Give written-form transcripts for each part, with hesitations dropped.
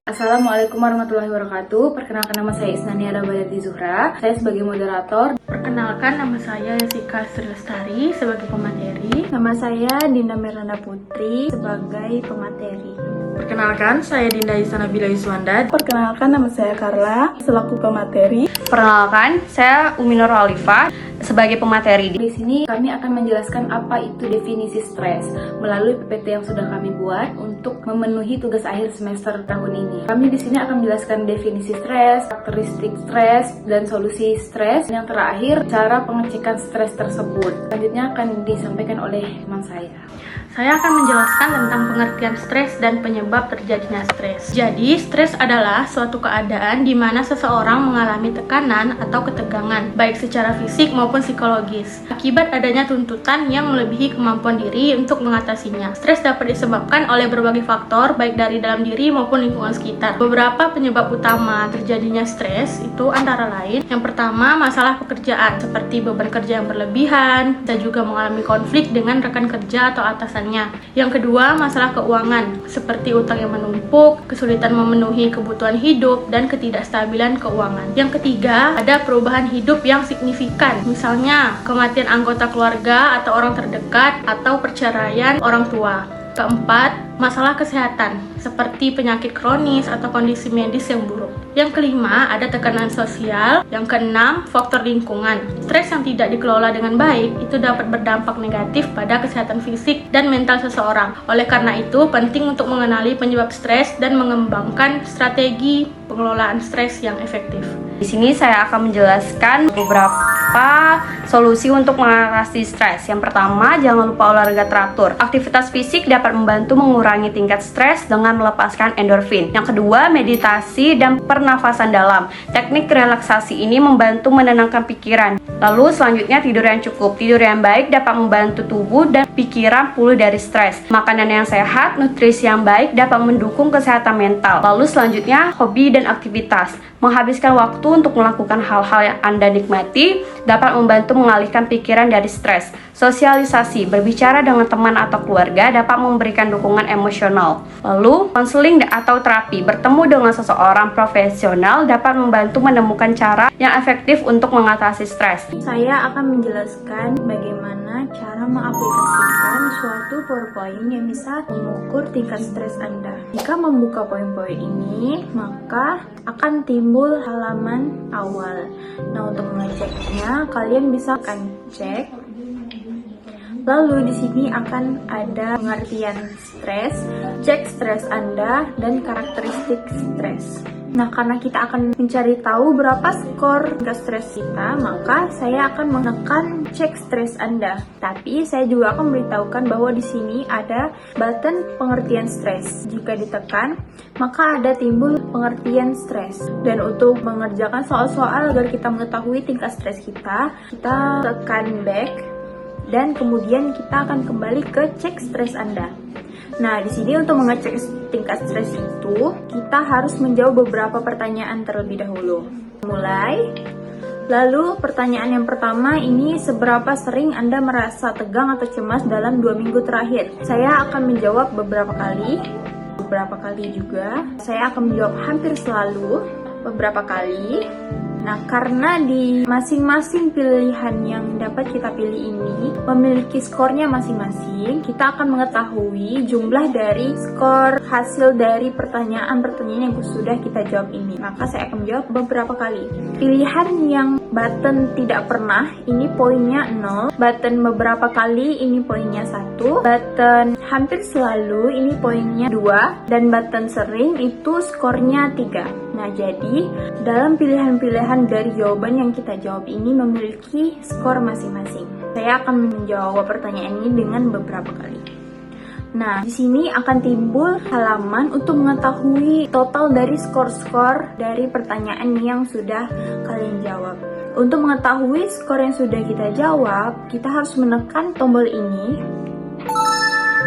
Assalamualaikum warahmatullahi wabarakatuh. Perkenalkan, nama saya Isnania Rabayati Zuhra. Saya sebagai moderator. Perkenalkan, nama saya Jessica Sri Lestari sebagai pemateri. Nama saya Dinda Miranda Putri sebagai pemateri. Perkenalkan, saya Dinda Isanabila Yuswanda. Perkenalkan, nama saya Carla selaku pemateri. Perkenalkan, saya Uminur Alifah sebagai pemateri. Di sini kami akan menjelaskan apa itu definisi stres melalui PPT yang sudah kami buat untuk memenuhi tugas akhir semester tahun ini. Kami di sini akan menjelaskan definisi stres, karakteristik stres, dan solusi stres. Yang terakhir, cara pengecekan stres tersebut. Selanjutnya akan disampaikan oleh teman saya. Saya akan menjelaskan tentang pengertian stres dan penyebab terjadinya stres. Jadi, stres adalah suatu keadaan di mana seseorang mengalami tekanan atau ketegangan, baik secara fisik maupun psikologis, akibat adanya tuntutan yang melebihi kemampuan diri untuk mengatasinya. Stres dapat disebabkan oleh berbagai faktor, baik dari dalam diri maupun lingkungan sekitar. Beberapa penyebab utama terjadinya stres itu antara lain, yang pertama, masalah pekerjaan, seperti beban kerja yang berlebihan, dan juga mengalami konflik dengan rekan kerja atau atasan. Yang kedua, masalah keuangan, seperti utang yang menumpuk, kesulitan memenuhi kebutuhan hidup, dan ketidakstabilan keuangan. Yang ketiga, ada perubahan hidup yang signifikan, misalnya kematian anggota keluarga atau orang terdekat, atau perceraian orang tua. Keempat, masalah kesehatan, seperti penyakit kronis atau kondisi medis yang buruk. Yang kelima, ada tekanan sosial. Yang keenam, faktor lingkungan. Stres yang tidak dikelola dengan baik itu dapat berdampak negatif pada kesehatan fisik dan mental seseorang. Oleh karena itu, penting untuk mengenali penyebab stres dan mengembangkan strategi pengelolaan stres yang efektif. Di sini saya akan menjelaskan beberapa solusi untuk mengatasi stres. Yang pertama, jangan lupa olahraga teratur. Aktivitas fisik dapat membantu mengurangi tingkat stres dengan melepaskan endorfin. Yang kedua, meditasi dan pernafasan dalam. Teknik relaksasi ini membantu menenangkan pikiran. Lalu selanjutnya, tidur yang cukup. Tidur yang baik dapat membantu tubuh dan pikiran pulih dari stres. Makanan yang sehat, nutrisi yang baik dapat mendukung kesehatan mental. Lalu selanjutnya, hobi dan aktivitas. Menghabiskan waktu untuk melakukan hal-hal yang Anda nikmati dapat membantu mengalihkan pikiran dari stres. Sosialisasi, berbicara dengan teman atau keluarga dapat memberikan dukungan emosional. Lalu, konseling atau terapi, bertemu dengan seseorang profesional dapat membantu menemukan cara yang efektif untuk mengatasi stres. Saya akan menjelaskan bagaimana cara mengaplikasikan suatu PowerPoint yang bisa mengukur tingkat stres Anda. Jika membuka poin-poin ini, maka akan timbul halaman awal. Nah, untuk mengeceknya, kalian bisa cek. Lalu di sini akan ada pengertian stres, cek stres Anda, dan karakteristik stres. Nah, karena kita akan mencari tahu berapa skor tingkat stres kita, maka saya akan menekan cek stres Anda. Tapi saya juga akan memberitahukan bahwa di sini ada button pengertian stres. Jika ditekan, maka ada timbul pengertian stres. Dan untuk mengerjakan soal-soal agar kita mengetahui tingkat stres kita tekan back. Dan kemudian kita akan kembali ke cek stres Anda. Nah, di sini untuk mengecek tingkat stres itu, kita harus menjawab beberapa pertanyaan terlebih dahulu. Mulai. Lalu pertanyaan yang pertama ini, seberapa sering Anda merasa tegang atau cemas dalam 2 minggu terakhir? Saya akan menjawab beberapa kali juga. Saya akan menjawab hampir selalu, beberapa kali. Nah, karena di masing-masing pilihan yang dapat kita pilih ini memiliki skornya masing-masing, kita akan mengetahui jumlah dari skor hasil dari pertanyaan-pertanyaan yang sudah kita jawab ini. Maka saya akan menjawab beberapa kali. Pilihan yang button tidak pernah, ini poinnya 0. Button beberapa kali, ini poinnya 1. Button hampir selalu, ini poinnya 2. Dan button sering, itu skornya 3. Nah, jadi dalam pilihan-pilihan dari jawaban yang kita jawab ini memiliki skor masing-masing. Saya akan menjawab pertanyaan ini dengan beberapa kali. Nah, di sini akan timbul halaman untuk mengetahui total dari skor-skor dari pertanyaan yang sudah kalian jawab. Untuk mengetahui skor yang sudah kita jawab, kita harus menekan tombol ini.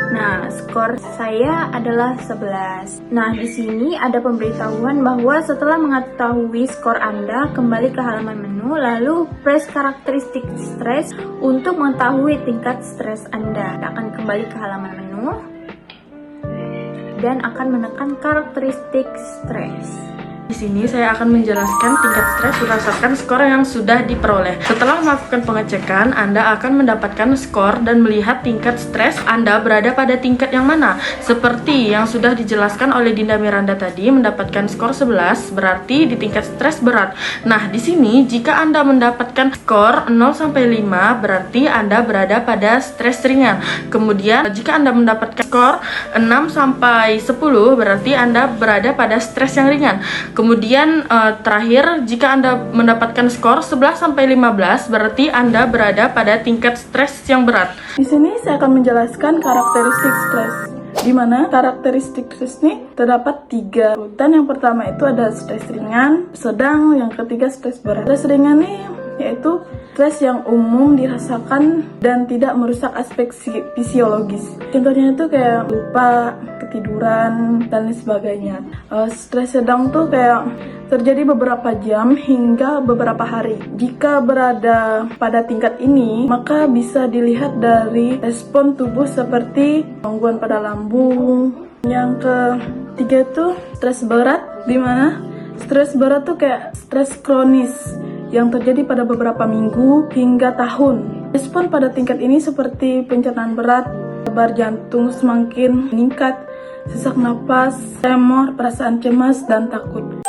Nah, skor saya adalah 11. Nah, di sini ada pemberitahuan bahwa setelah mengetahui skor Anda, kembali ke halaman menu, lalu press karakteristik stres untuk mengetahui tingkat stres Anda. Kita akan kembali ke halaman menu. dan akan menekan karakteristik stres. Di sini saya akan menjelaskan tingkat stres berdasarkan skor yang sudah diperoleh. Setelah melakukan pengecekan, Anda akan mendapatkan skor dan melihat tingkat stres Anda berada pada tingkat yang mana. Seperti yang sudah dijelaskan oleh Dinda Miranda tadi, mendapatkan skor 11 berarti di tingkat stres berat. Nah, di sini jika Anda mendapatkan skor 0 sampai 5 berarti Anda berada pada stres ringan. Kemudian jika Anda mendapatkan skor 6 sampai 10 berarti Anda berada pada stres yang ringan. Kemudian terakhir, jika Anda mendapatkan skor 11 sampai 15 berarti Anda berada pada tingkat stres yang berat. Di sini saya akan menjelaskan karakteristik stres. Di mana karakteristik stres ini terdapat 3 urutan. Yang pertama itu ada stres ringan, sedang, yang ketiga stres berat. Stres ringan ini yaitu stres yang umum dirasakan dan tidak merusak aspek fisiologis. Contohnya itu kayak lupa, ketiduran, dan lain sebagainya. Stres sedang tuh kayak terjadi beberapa jam hingga beberapa hari. Jika berada pada tingkat ini, maka bisa dilihat dari respon tubuh seperti gangguan pada lambung. Yang ketiga itu stres berat, di mana stres berat tuh kayak stres kronis yang terjadi pada beberapa minggu hingga tahun. Respon pada tingkat ini seperti pencernaan berat, debar jantung semakin meningkat, sesak napas, tremor, perasaan cemas, dan takut.